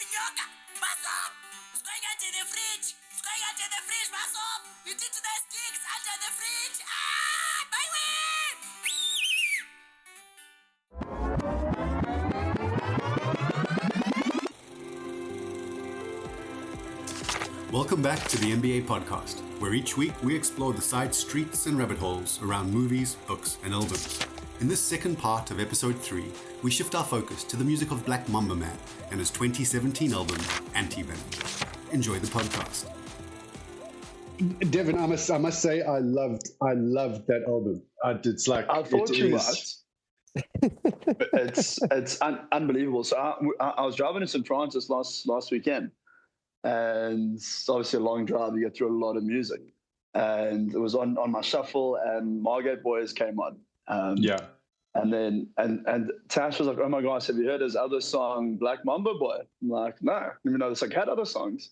tapioca. Passa up. It's going into the fridge. It's going into the fridge. Passa up. You did the sticks under the fridge. Ah, my win. Welcome back to the NBA podcast, where each week we explore the side streets and rabbit holes around movies, books, and albums. In this second part of episode 3, we shift our focus to the music of Black Mamba Man and his 2017 album, Anti-Venom. Enjoy the podcast. Devin, I must say, I loved that album. It's like I thought you might. It's unbelievable. So I was driving to St. Francis last weekend, and it's obviously a long drive. You get through a lot of music, and it was on my shuffle, and Margate Boys came on. And then and Tash was like, "Oh my gosh, have you heard his other song, Black Mamba Boy?" I'm like, "No, I didn't even know this like had other songs."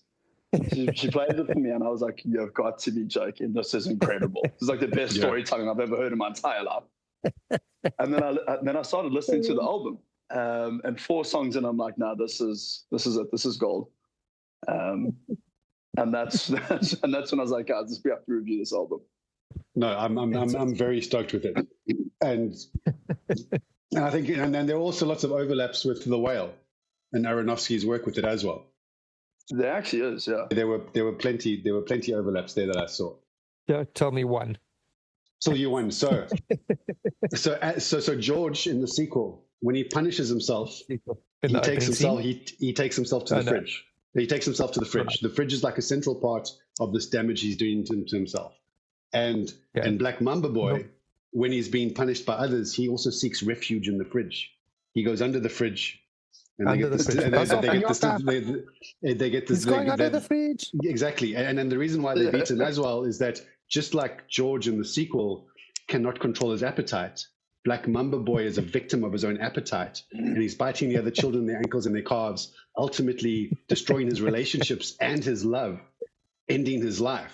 She played it for me, and I was like, "You've got to be joking! This is incredible. This is like the best storytelling I've ever heard in my entire life." And then I started listening to the album, and 4 songs, and I'm like, "No, this is it. This is gold." And that's when I was like, "Guys, we have to review this album." No, I'm very stoked with it, and I think and there are also lots of overlaps with The Whale and Aronofsky's work with it as well. There actually is, yeah. There were plenty overlaps there that I saw. Yeah, tell me one. So you won. So George in the sequel, when he punishes himself, he takes himself to the fridge. He takes himself to the fridge. Right. The fridge is like a central part of this damage he's doing to himself. And Black Mamba Boy, when he's being punished by others, he also seeks refuge in the fridge. He goes under the fridge. And they get this. Going under the fridge. Exactly. And then the reason why they beat him as well is that just like George in the sequel cannot control his appetite, Black Mamba Boy is a victim of his own appetite, and he's biting the other children in their ankles and their calves, ultimately destroying his relationships and his love, ending his life.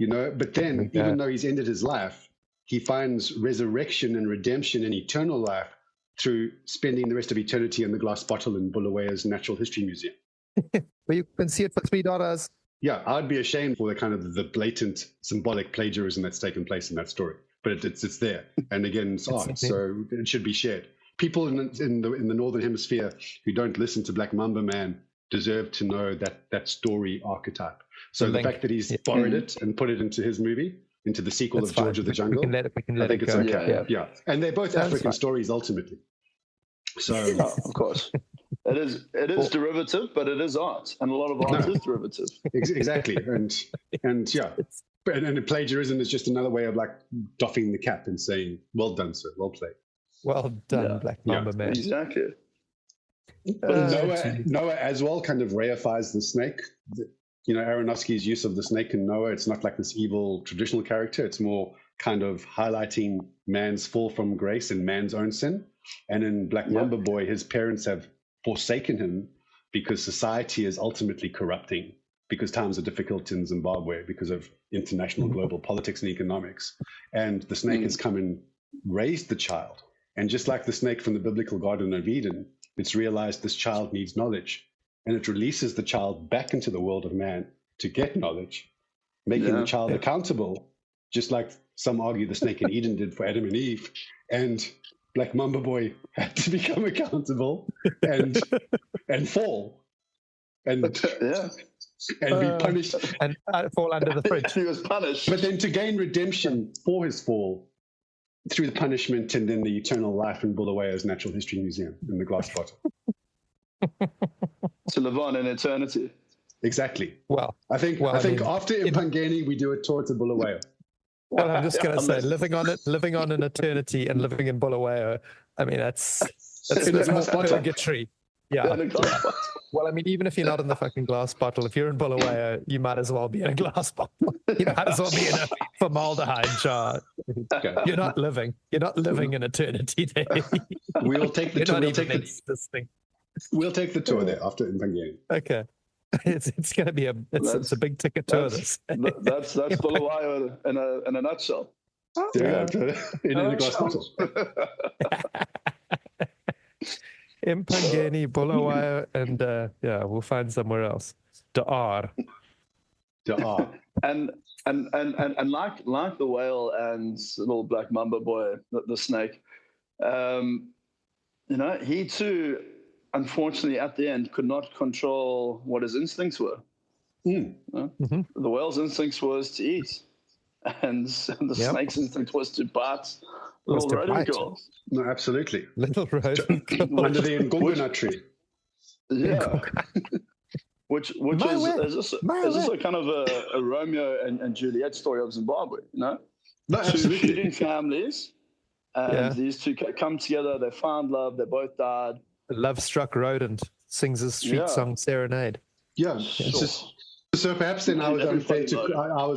But then, even though he's ended his life, he finds resurrection and redemption and eternal life through spending the rest of eternity in the glass bottle in Bulawayo's Natural History Museum. Where you can see it for $3. Yeah, I'd be ashamed for the blatant symbolic plagiarism that's taken place in that story. But it's there. And again, it's art, so it should be shared. People in the Northern Hemisphere who don't listen to Black Mamba Man deserve to know that story archetype. So the fact that he's borrowed it and put it into his movie, into the sequel of George of the Jungle, I think it's okay. Yeah. And they're both African stories ultimately. So of course. It is derivative, but it is art. And a lot of art is derivative. Exactly. And plagiarism is just another way of like doffing the cap and saying, "Well done, sir. Well played." Well done, Black Mamba Man. Exactly. Noah as well kind of reifies the snake. Aronofsky's use of the snake in Noah, it's not like this evil traditional character. It's more kind of highlighting man's fall from grace and man's own sin. And in Black Mamba Boy, his parents have forsaken him because society is ultimately corrupting, because times are difficult in Zimbabwe because of international global politics and economics. And the snake has come and raised the child. And just like the snake from the biblical Garden of Eden, it's realized this child needs knowledge. And it releases the child back into the world of man to get knowledge, making the child accountable, just like some argue the snake in Eden did for Adam and Eve. And Black Mamba Boy had to become accountable and fall and be punished and fall under the fridge. He was punished, but then to gain redemption for his fall through the punishment and then the eternal life in Bulawayo's Natural History Museum in the glass bottle. To live on in eternity. Exactly. Well, I think after Impangeni, we do a tour to Bulawayo. Well, I'm just going to say, living on an eternity and living in Bulawayo. I mean, that's more purgatory. Yeah. Well, I mean, even if you're not in the fucking glass bottle, if you're in Bulawayo, you might as well be in a glass bottle. You might as well be in a formaldehyde jar. Okay. You're not living in eternity there. We'll take the tour. We'll take the tour there after Impangeni. Okay. It's going to be it's a big ticket tour. That's Bulawayo in a nutshell. Yeah, in a glass bottle. Empangeni, Bulawayo, and we'll find somewhere else. Da'ar. And like the whale and little Black Mamba boy, the snake, he too, unfortunately, at the end, could not control what his instincts were. The whale's instincts was to eat, and the snake's instinct was to bite little rodent girls. No, absolutely. Little rodent girls. Under the Ngongona tree. Yeah. Which is this a kind of a Romeo and Juliet story of Zimbabwe, No, two absolutely. shooting families, and these two come together, they found love, they both died. A love-struck rodent sings a street song serenade. Yeah. So perhaps then I was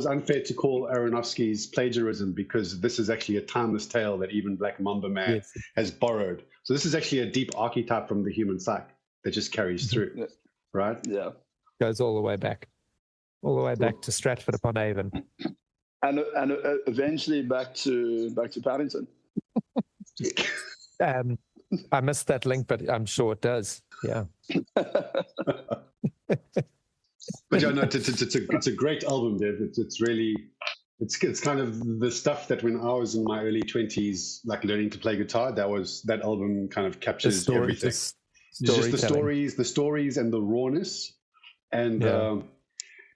unfair to call Aronofsky's plagiarism, because this is actually a timeless tale that even Black Mamba Man has borrowed. So this is actually a deep archetype from the human psyche that just carries through, right? Yeah. Goes all the way back to Stratford upon Avon, and eventually back to Paddington. I missed that link, but I'm sure it does. Yeah. But yeah, no, it's a great album, Dev. It's really, it's kind of the stuff that when I was in my early 20s, like learning to play guitar, that album kind of captures everything. Just the stories and the rawness, and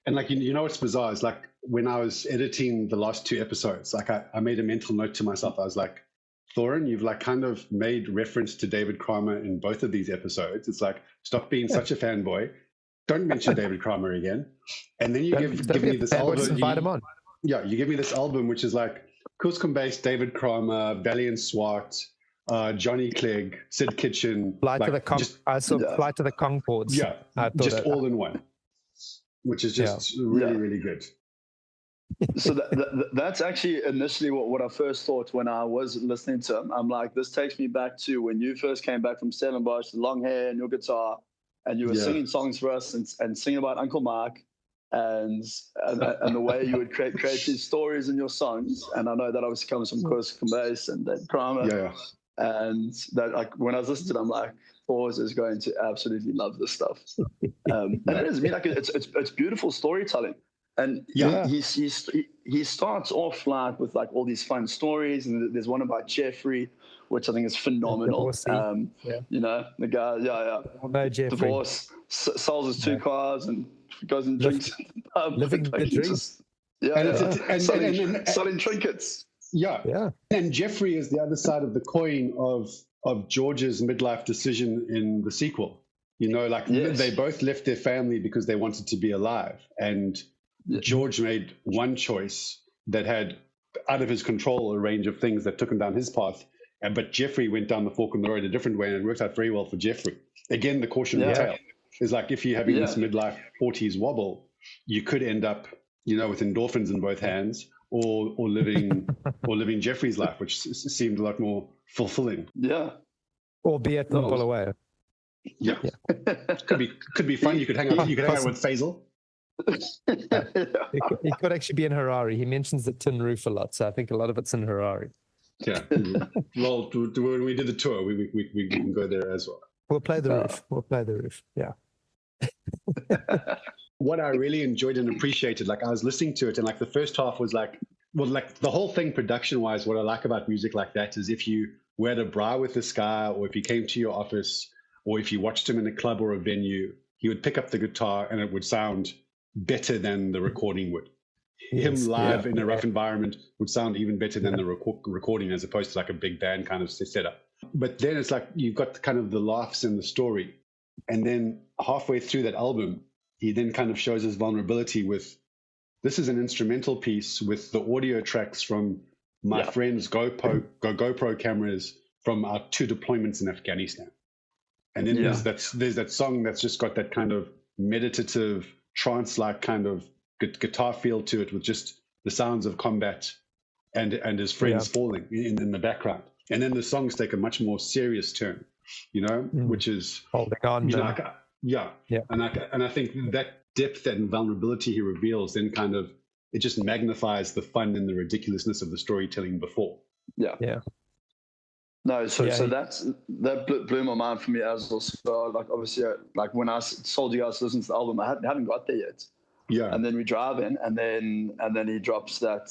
like what's bizarre is, like, when I was editing the last 2 episodes, like I made a mental note to myself. I was like, Thorin, you've like kind of made reference to David Kramer in both of these episodes. It's like, stop being such a fanboy. Don't mention David Kramer again. And then you give me this album. Invite him on. Yeah, you give me this album, which is like Kuskum Bass, David Kramer, Valiant Swart, Johnny Clegg, Sid Kitchen. Flight to the Concords. Yeah, just all in one, which is just really good. So that's actually initially what I first thought when I was listening to him. I'm like, this takes me back to when you first came back from Stellenbosch, the long hair and your guitar, and you were singing songs for us and singing about Uncle Mark, and the way you would create these stories in your songs. And I know that obviously comes from Kuskum Bass and David Kramer. Yeah. And that, like, when I was listening to it, I'm like, Oz is going to absolutely love this stuff. And it is, I mean, like, it's beautiful storytelling. And he starts off like with like all these fun stories, and there's one about Jeffrey, which I think is phenomenal. The guy, no, Jeffrey. Divorce, sells his 2 cars and goes and drinks living the dream. Selling trinkets. Yeah. And Jeffrey is the other side of the coin of George's midlife decision in the sequel. They both left their family because they wanted to be alive, and George made one choice that had out of his control a range of things that took him down his path, but Jeffrey went down the fork in the road a different way, and it worked out very well for Jeffrey. Again, the cautionary tale is like, if you're having this midlife 40s wobble, you could end up, with endorphins in both hands, or living Jeffrey's life, which seemed a lot more fulfilling. Yeah, albeit not pull away. Yeah, could be fun. You could hang out. You could hang out with Faisal. He could actually be in Harare. He mentions the tin roof a lot, so I think a lot of it's in Harare. Yeah. Well, when we did the tour, we can go there as well. We'll play the roof. Yeah. What I really enjoyed and appreciated, like, I was listening to it, and like the first half was like, well, like the whole thing production wise, what I like about music like that is if you were at a bar with this guy, or if you came to your office, or if you watched him in a club or a venue, he would pick up the guitar and it would sound better than the recording would. Him live in a rough environment would sound even better than the recording, as opposed to like a big band kind of setup. But then it's like you've got kind of the laughs and the story. And then halfway through that album, he then kind of shows his vulnerability with, this is an instrumental piece with the audio tracks from my friend's GoPro cameras from our 2 deployments in Afghanistan. And then there's that song that's just got that kind of meditative, trance-like kind of guitar feel to it, with just the sounds of combat and his friends falling in the background. And then the songs take a much more serious turn, which is holding on. And I think that depth and vulnerability he reveals, then kind of, it just magnifies the fun and the ridiculousness of the storytelling before. Yeah. No, so Yeah, so that blew my mind for me as well. So, like, obviously, like when I told you guys to listen to the album, I haven't got there yet. Yeah. And then we drive in, and then he drops that.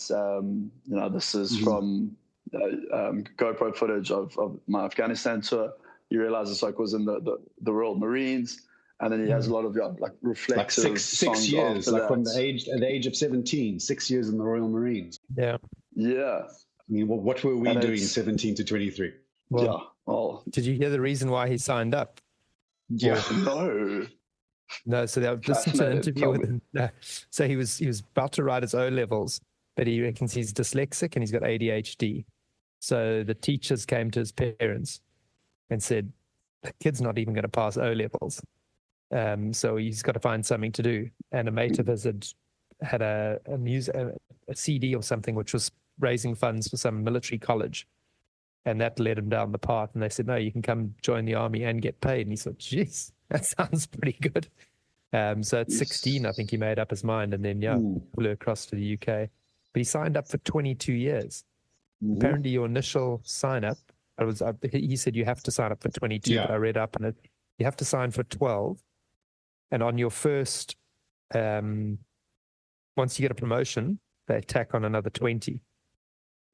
This is from GoPro footage of my Afghanistan tour. You realize it's like was in the Royal Marines, and then he has a lot of like reflective like six songs years, after like that. from the age of 17, 6 years in the Royal Marines. yeah. Yeah. I mean, what were we And doing it's- 17 to 23? Well, yeah. Oh did you hear the reason why he signed up? Yeah. no. No, so they listened to an Fascinating. interview Tell with me. him. No. So he was about to write his O levels, but he reckons he's dyslexic and he's got ADHD. So the teachers came to his parents and said, the kid's not even going to pass O levels. So he's got to find something to do. And a mate of his had a CD or something, which was raising funds for some military college. And that led him down the path. And they said, no, you can come join the army and get paid. And he said, geez, that sounds pretty good. So at 16, I think he made up his mind. And then, flew across to the UK. But he signed up for 22 years. Apparently, your initial sign up, he said you have to sign up for 22. But I read up on it. You have to sign for 12. And on your first, once you get a promotion, they tack on another 20.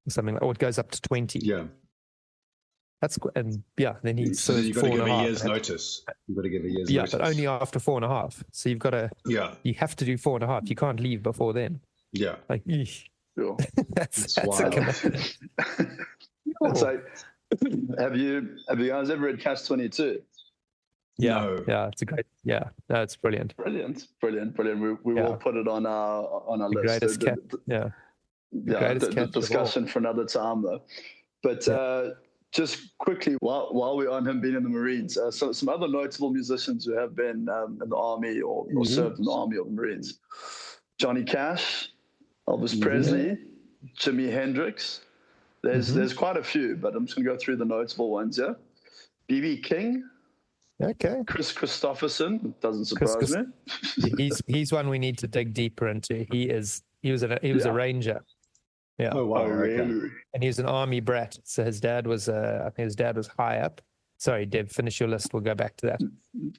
Something like, or it goes up to 20. Yeah. That's and then he So serves you've got to 4.5. give a year's notice. You've got to give a year's notice. Yeah, but only after 4.5. So you've got to. Yeah. You have to do 4.5. You can't leave before then. Yeah. Like, eesh. Sure. that's wild. a commitment. It's like, have you guys ever read Catch 22? Yeah, No. yeah, it's a great. Yeah, no, it's brilliant. Brilliant. We will put it on our The list. greatest cat. Yeah, greatest catch of all. Discussion for another time though. But just quickly, while we're on him being in the Marines, so some other notable musicians who have been in the army or served in the army or the Marines: Johnny Cash, Elvis Presley, Jimi Hendrix. There's quite a few, but I'm just going to go through the notable ones. Yeah, B.B. King. Okay. Chris Christopherson, doesn't surprise me. He's one we need to dig deeper into. He was a ranger. Yeah. Oh wow. Really? And he was an army brat. So his dad was I think his dad was high up. Sorry, Deb, finish your list. We'll go back to that.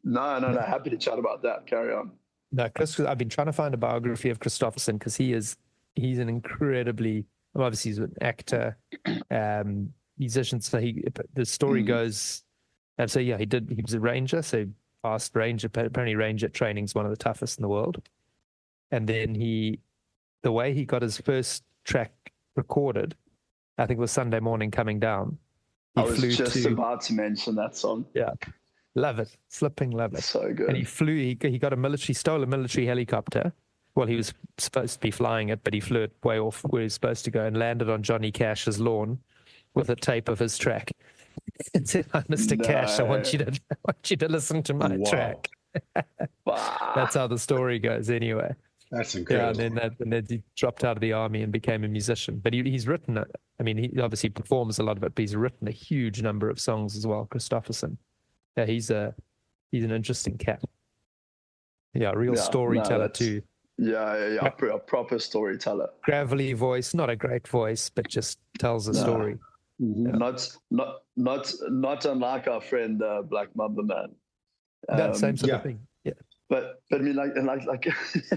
No. Happy to chat about that. Carry on. No, I've been trying to find a biography of Christopherson because he's an incredibly, obviously he's an actor, musician. So the story goes, and so yeah, he was a ranger. So passed ranger. Apparently, ranger training is one of the toughest in the world. And then the way he got his first track recorded, I think it was Sunday Morning Coming Down. I was just about to mention that song. Yeah, love it, flipping love it. So good. And he flew. He stole a military helicopter. Well, he was supposed to be flying it, but he flew it way off where he was supposed to go and landed on Johnny Cash's lawn with a tape of his track. And said, Mr. Cash, I want you to listen to my track. That's how the story goes anyway. That's incredible. Yeah, and then he dropped out of the army and became a musician. But he's written it. I mean, he obviously performs a lot of it, but he's written a huge number of songs as well, Christopherson. Yeah, he's an interesting cat. Yeah, real storyteller too. Yeah, a proper storyteller. Gravelly voice, not a great voice, but just tells a story. Yeah. Not unlike our friend Black Mamba Man. That same sort of thing. Yeah. But I mean, like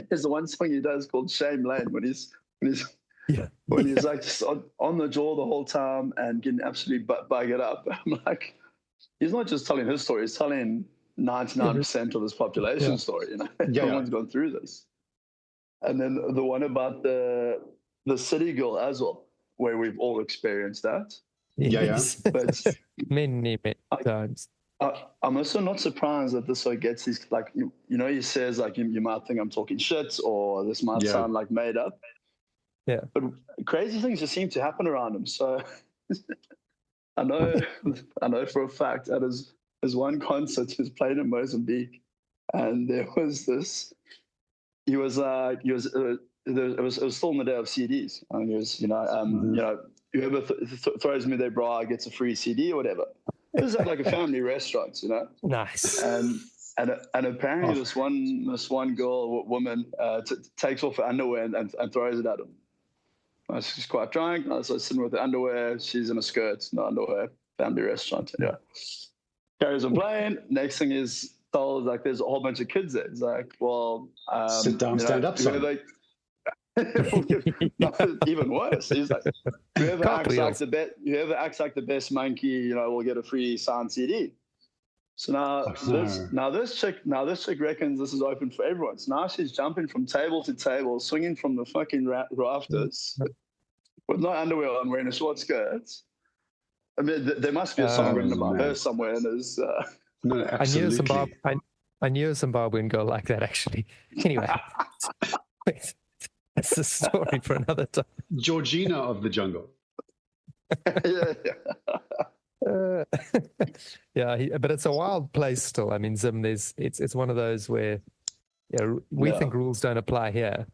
there's the one song he does called Shame Lane when he's like just on the jaw the whole time and getting absolutely buggered up. I'm like, he's not just telling his story; he's telling 99% of his population story. You know, everyone's gone through this. And then the one about the city girl as well, where we've all experienced that. Yes. But many times. I'm also not surprised that this song gets these, like, he says, like, you might think I'm talking shit or this might sound like made up. Yeah. But crazy things just seem to happen around him. So I know for a fact at his one concert he was playing in Mozambique, and there was this. It was still in the day of CDs, and he was, whoever throws me their bra gets a free CD or whatever. It was at like a family restaurant, Nice. And apparently this one woman takes off her underwear and throws it at him. She's quite drunk. So sitting with the underwear. She's in a skirt, no underwear. family restaurant. Anyway, carries on playing. Next thing is told like there's a whole bunch of kids there. It's like, well, sit down, stand up, son. Even worse. He's like, whoever acts like the best monkey, will get a free signed CD. So now this chick reckons this is open for everyone. So now she's jumping from table to table, swinging from the fucking rafters with no underwear on, wearing a short skirt. I mean, there must be a song written about her somewhere. And there's no, absolutely. I knew a Zimbabwean girl like that, actually. Anyway, that's the story for another time. Georgina of the jungle. But it's a wild place still. I mean, Zim, it's one of those where we think rules don't apply here,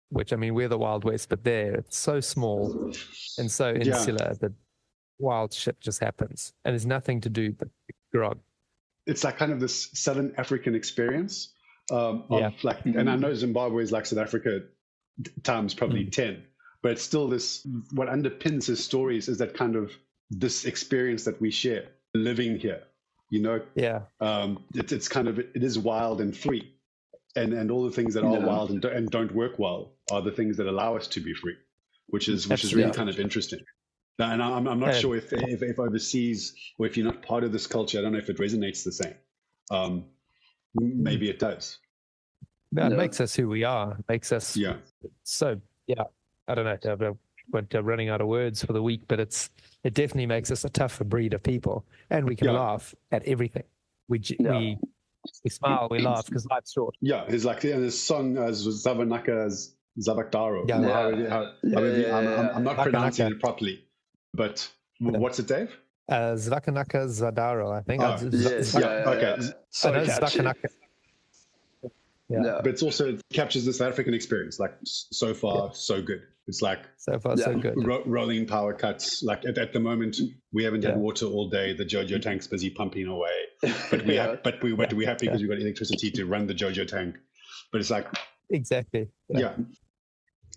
which, I mean, we're the Wild West, but there it's so small and so insular that wild shit just happens, and there's nothing to do but grog. It's like kind of this Southern African experience and I know Zimbabwe is like South Africa times probably 10, but it's still this, what underpins his stories is that kind of this experience that we share living here, it's kind of, it is wild and free, and all the things that are wild and don't work well are the things that allow us to be free, which is really kind of interesting. And I'm not sure if overseas, or if you're not part of this culture, I don't know if it resonates the same. Maybe it does. That makes us who we are. It makes us so I don't know. We're running out of words for the week, but it definitely makes us a tougher breed of people, and we can laugh at everything. We smile, we laugh because life's short. Yeah, it's like his song Zavanaka's Zavakdaro. I'm not pronouncing it properly, but what's it, Dave? Zvakanaka Zadaro, I think. Okay. So Zvakanaka. But it's also, it captures the South African experience, like so far, so good. It's like so far, so good. Rolling power cuts. Like at the moment, we haven't had water all day. The JoJo tank's busy pumping away, but we're happy because we've got electricity to run the JoJo tank. But it's like exactly, but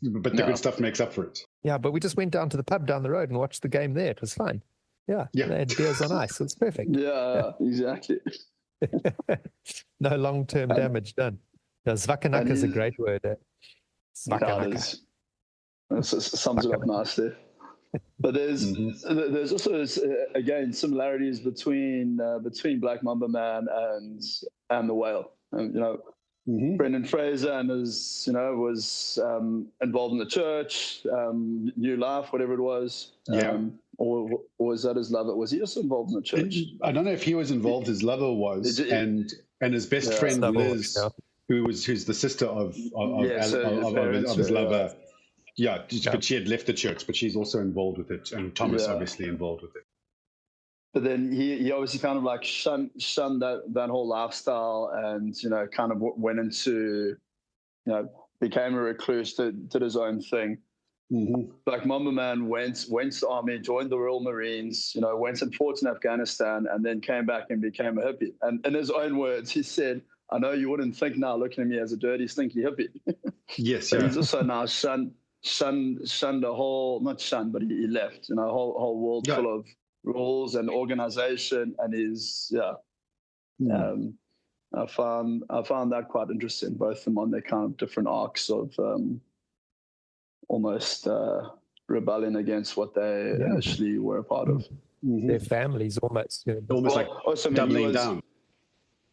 the good stuff makes up for it. Yeah, but we just went down to the pub down the road and watched the game there. It was fine. Yeah. They had beers on ice. It was perfect. Yeah, exactly. No long-term damage done. Zvakanaka is a great word. Zvakanaka. That sums it up nicely. But there's also again similarities between Black Mamba Man and the Whale. Brendan Fraser and his was involved in the church, New Life, whatever it was. Or was that his lover? Was he also involved in the church? I don't know if he was involved. His lover was, and his best friend Liz, who's the sister of his lover. Yeah, but she had left the church, but she's also involved with it, and Thomas obviously involved with it. But then he obviously kind of like shunned that whole lifestyle, and kind of went into, became a recluse, did his own thing. Black Mamba Man went to the army, joined the Royal Marines, went and fought in Afghanistan, and then came back and became a hippie. And in his own words, he said, "I know you wouldn't think now, looking at me, as a dirty, stinky hippie." Yes, but he's also now shunned a whole, not shunned, but he left, a whole world full of rules and organization, and I found that quite interesting, both of them on their kind of different arcs of almost rebelling against what they actually were a part of. Their families almost also doubling down.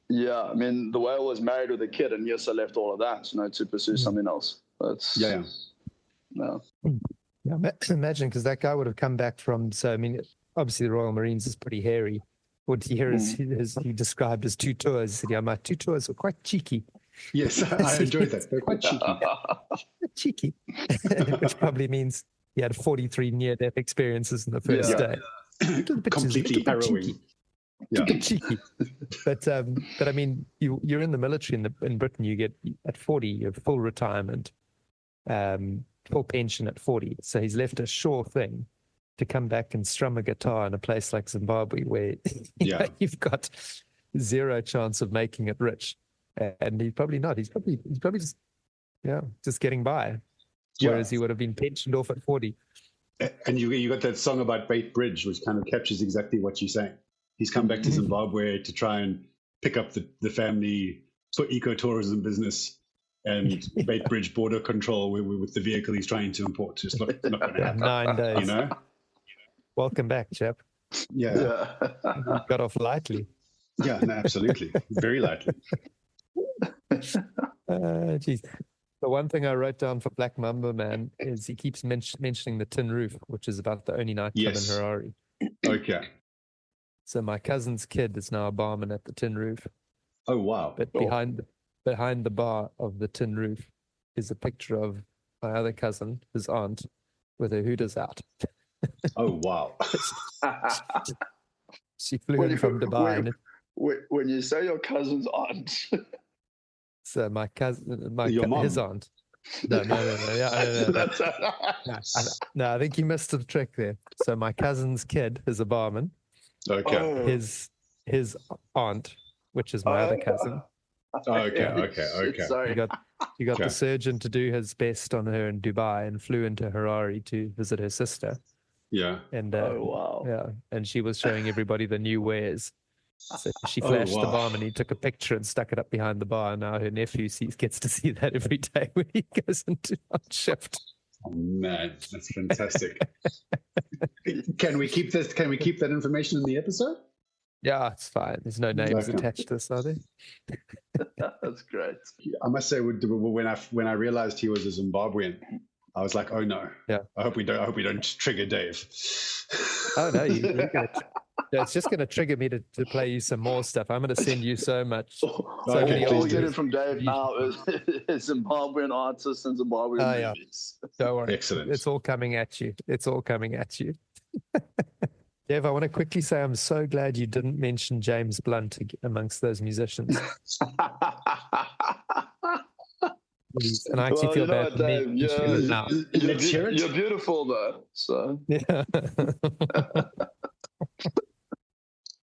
Yeah, I mean, the Whale was married with a kid, and he also left all of that, to pursue something else. That's imagine, because that guy would have come back from. So I mean, obviously the Royal Marines is pretty hairy. What he hear is he described as 2 tours. He said, "Yeah, my 2 tours were quite cheeky." Yes, I enjoyed that. They're quite cheeky. Which probably means he had 43 near-death experiences in the first day. Completely harrowing. A bit cheeky. But I mean, you're in the military in Britain. You get at 40, you have full retirement, full pension at 40. So he's left a sure thing to come back and strum a guitar in a place like Zimbabwe, where you've got zero chance of making it rich. And he's probably not. He's probably just getting by. Whereas he would have been pensioned off at 40. And you got that song about Bait Bridge, which kind of captures exactly what you're saying. He's come back to Zimbabwe to try and pick up the family for ecotourism business and Bait Bridge border control with the vehicle he's trying to import. Just not going to happen. 9 days. You know? Welcome back, chap. Yeah. You got off lightly. Yeah, no, absolutely. Very lightly. Geez. The one thing I wrote down for Black Mamba Man is he keeps mentioning the tin roof, which is about the only nightclub in Harare. Okay. So my cousin's kid is now a barman at the tin roof. Oh, wow. But behind the bar of the tin roof is a picture of my other cousin, his aunt, with her hooters out. Oh, wow. She flew in from Dubai. When you say your cousin's aunt. So my cousin, his aunt. No. No, I think you missed the trick there. So my cousin's kid is a barman. Okay. His aunt, which is my other cousin. Okay. Sorry. He got the surgeon to do his best on her in Dubai and flew into Harare to visit her sister. Yeah. And wow. Yeah, and she was showing everybody the new wares. So she flashed the barman. He took a picture and stuck it up behind the bar. And now her nephew gets to see that every day when he goes into on shift. Oh man, that's fantastic. Can we keep this? Can we keep that information in the episode? Yeah, it's fine. There's no names attached to this, are there? That's great. I must say, when I realized he was a Zimbabwean, I was like, oh no. Yeah. I hope we don't trigger Dave. Oh no, it's just going to trigger me to play you some more stuff. I'm going to send you so much. All we're getting from Dave now is Zimbabwean artists and Zimbabwean movies. Don't worry. Excellent. It's all coming at you. Dave, I want to quickly say I'm so glad you didn't mention James Blunt amongst those musicians. And I actually feel bad for me. You're beautiful though. So yeah.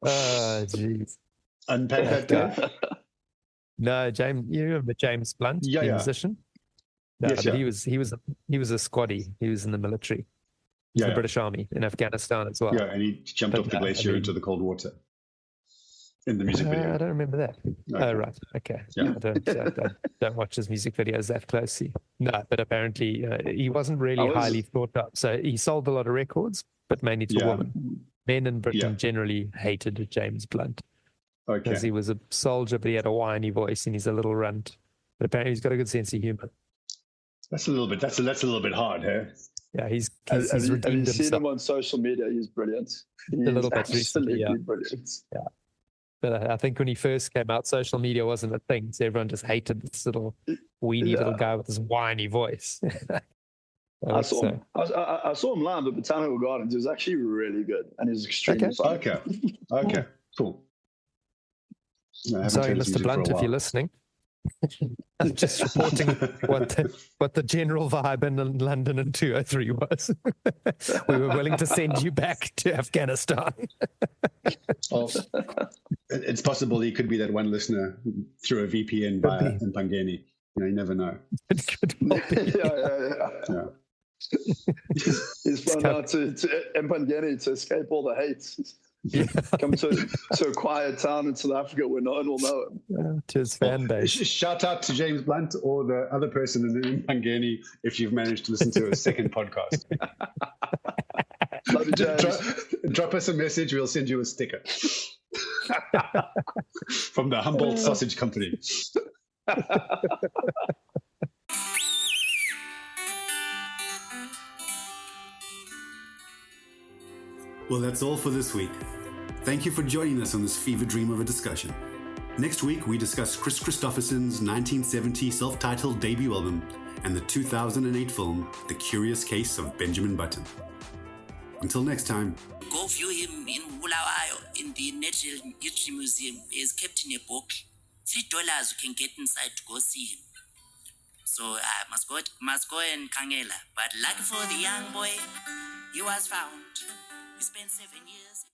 Oh, jeez. Unpack that guy. No, James. You remember James Blunt, the musician? No, yes, but he was a squaddie. He was in the military. The British Army in Afghanistan as well. Yeah, and he jumped off the glacier into the cold water in the music video. I don't remember that. Okay. Oh, right. Okay. Yeah. I don't watch his music videos that closely. No, but apparently he wasn't really highly thought up. So he sold a lot of records, but mainly to women. Men in Britain generally hated James Blunt because he was a soldier, but he had a whiny voice and he's a little runt. But apparently he's got a good sense of humor. That's a little bit hard, hey? Yeah, he's redeemed himself. Seen him on social media? He's brilliant. He's a little bit absolutely recently, brilliant. Yeah. But I think when he first came out, social media wasn't a thing. So everyone just hated this little weedy little guy with this whiny voice. I saw him live at Botanical Gardens. He was actually really good, and he was extremely fun. Okay, cool. No, sorry, Mr. Blunt, if you're listening. I'm just reporting what the general vibe in London in 2003 was. We were willing to send you back to Afghanistan. Well, it's possible he could be that one listener through a VPN via Mpangeni. You never know. Yeah. He's flown out to Mpangeni to escape all the hate. Come to a quiet town in South Africa where no one will know him. To his fan base. Shout out to James Blunt or the other person in Mpangeni if you've managed to listen to a second podcast. Love you, James. Drop us a message, we'll send you a sticker. From the Humboldt Sausage Company. Well, that's all for this week. Thank you for joining us on this fever dream of a discussion. Next week, we discuss Chris Christopherson's 1970 self-titled debut album and the 2008 film, The Curious Case of Benjamin Button. Until next time. Go view him in Bulawayo in the Natural History Museum. He is kept in a book. $3 you can get inside to go see him. So I must go and Kangela. But lucky for the young boy, he was found. He spent 7 years.